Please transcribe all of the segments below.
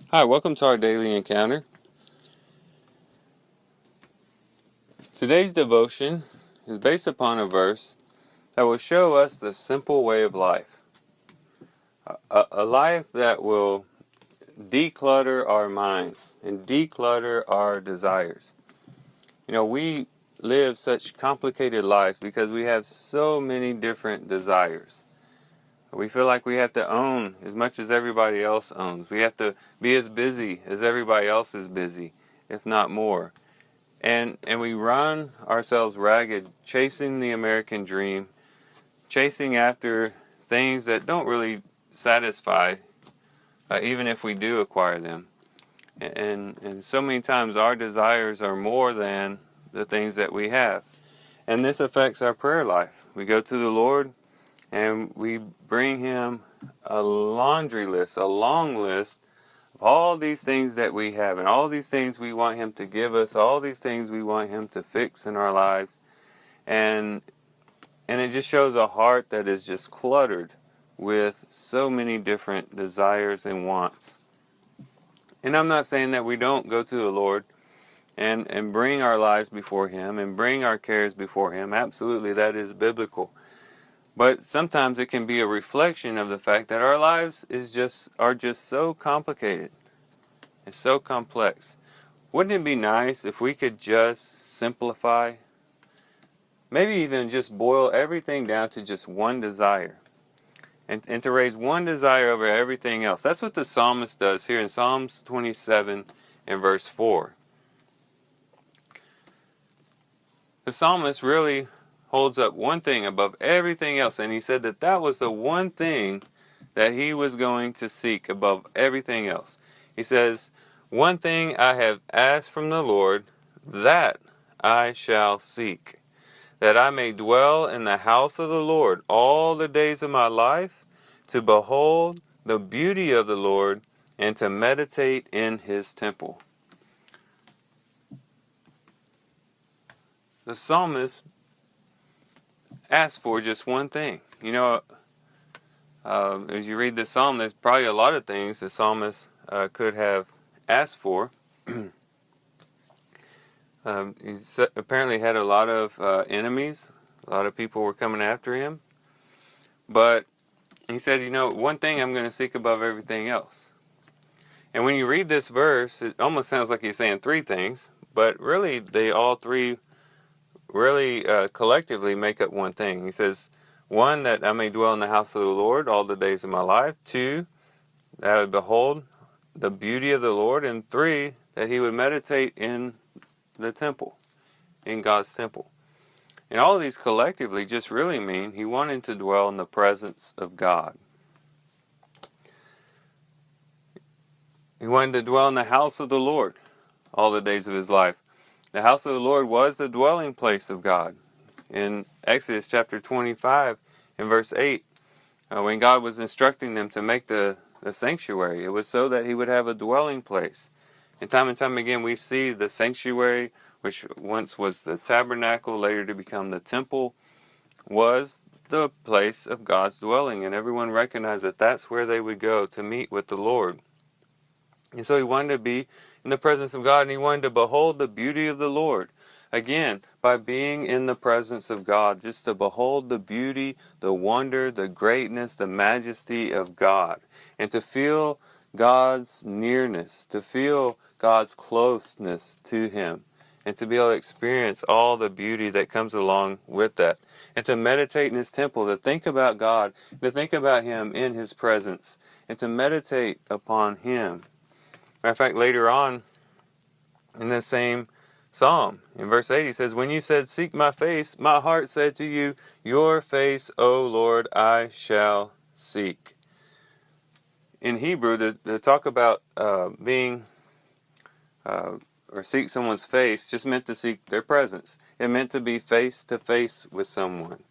Hi, welcome to our daily encounter. Today's devotion is based upon a verse that will show us the simple way of life. A life that will declutter our minds and declutter our desires. We live such complicated lives because we have so many different desires. We feel like we have to own as much as everybody else owns. We have to be as busy as everybody else is busy, if not more. And we run ourselves ragged, chasing the American dream, chasing after things that don't really satisfy, even if we do acquire them. And so many times our desires are more than the things that we have. And this affects our prayer life. We go to the Lord and we bring Him a laundry list, a long list of all these things that we have and all these things we want Him to give us, all these things we want Him to fix in our lives. And it just shows a heart that is just cluttered with so many different desires and wants. And I'm not saying that we don't go to the Lord and bring our lives before Him and bring our cares before Him. Absolutely, that is biblical. But sometimes it can be a reflection of the fact that our lives are just so complicated. It's so complex. Wouldn't it be nice if we could just simplify? Maybe even just boil everything down to just one desire. And to raise one desire over everything else. That's what the psalmist does here in Psalms 27 and verse 4. The psalmist really holds up one thing above everything else, and he said that was the one thing that he was going to seek above everything else. He says, "One thing I have asked from the Lord, that I shall seek, that I may dwell in the house of the Lord all the days of my life, to behold the beauty of the Lord and to meditate in His temple." The psalmist asked for just one thing. As you read this psalm, there's probably a lot of things the psalmist could have asked for. He apparently had a lot of enemies. A lot of people were coming after him. But he said, one thing I'm going to seek above everything else. And when you read this verse, it almost sounds like he's saying three things. But really, they all three really collectively make up one thing. He says, one, that I may dwell in the house of the Lord all the days of my life. Two, that I would behold the beauty of the Lord. And three, that he would meditate in the temple, in God's temple. And all of these collectively just really mean he wanted to dwell in the presence of God. He wanted to dwell in the house of the Lord all the days of his life. The house of the Lord was the dwelling place of God. In Exodus chapter 25 and verse 8, when God was instructing them to make the sanctuary, it was so that he would have a dwelling place. And time again we see the sanctuary, which once was the tabernacle, later to become the temple, was the place of God's dwelling. And everyone recognized that that's where they would go to meet with the Lord. And so he wanted to be in the presence of God, and he wanted to behold the beauty of the Lord. Again, by being in the presence of God, just to behold the beauty, the wonder, the greatness, the majesty of God. And to feel God's nearness, to feel God's closeness to him. And to be able to experience all the beauty that comes along with that. And to meditate in his temple, to think about God, to think about him in his presence. And to meditate upon him. Matter of fact, later on in this same psalm, in verse 8, he says, "When you said, 'Seek my face,' my heart said to you, 'Your face, O Lord, I shall seek.'" In Hebrew, to talk about being or seek someone's face just meant to seek their presence. It meant to be face to face with someone.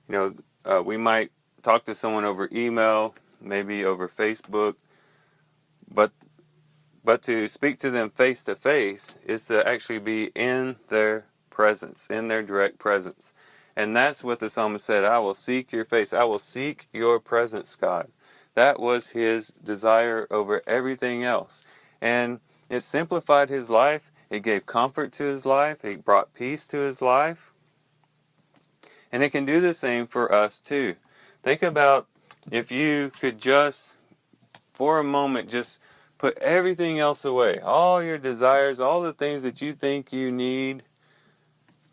We might talk to someone over email, maybe over Facebook, but to speak to them face to face is to actually be in their presence, in their direct presence. And that's what the psalmist said, "I will seek your face. I will seek your presence, God." That was his desire over everything else. And it simplified his life. It gave comfort to his life. It brought peace to his life. And it can do the same for us too. Think about if you could just, for a moment, just put everything else away. All your desires, all the things that you think you need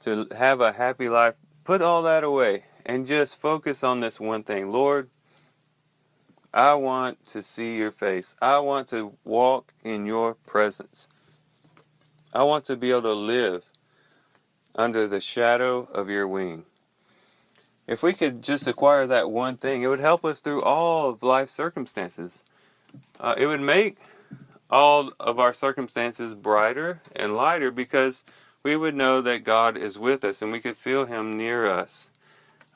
to have a happy life, put all that away and just focus on this one thing. Lord, I want to see your face. I want to walk in your presence. I want to be able to live under the shadow of your wing. If we could just acquire that one thing, it would help us through all of life's circumstances. It would make all of our circumstances brighter and lighter because we would know that God is with us and we could feel him near us.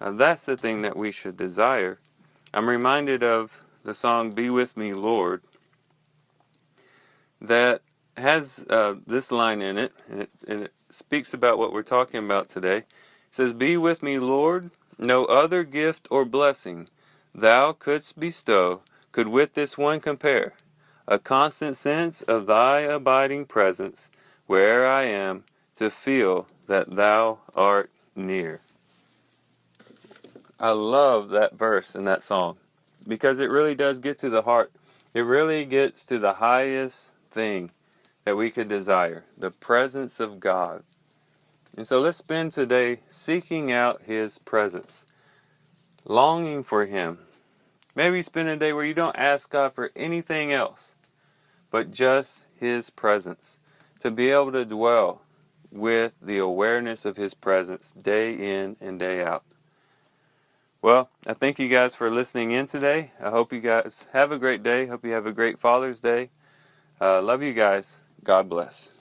That's the thing that we should desire. I'm reminded of the song Be With Me, Lord, that has this line in it, and it speaks about what we're talking about today. It says, Be with me, Lord, no other gift or blessing thou couldst bestow could with this one compare. A constant sense of thy abiding presence, where I am, to feel that thou art near. I love that verse in that song because it really does get to the heart. It really gets to the highest thing that we could desire, the presence of God. And so let's spend today seeking out his presence, longing for him. Maybe spend a day where you don't ask God for anything else, but just his presence, to be able to dwell with the awareness of his presence day in and day out. Well, I thank you guys for listening in today. I hope you guys have a great day. Hope you have a great Father's Day. Love you guys. God bless.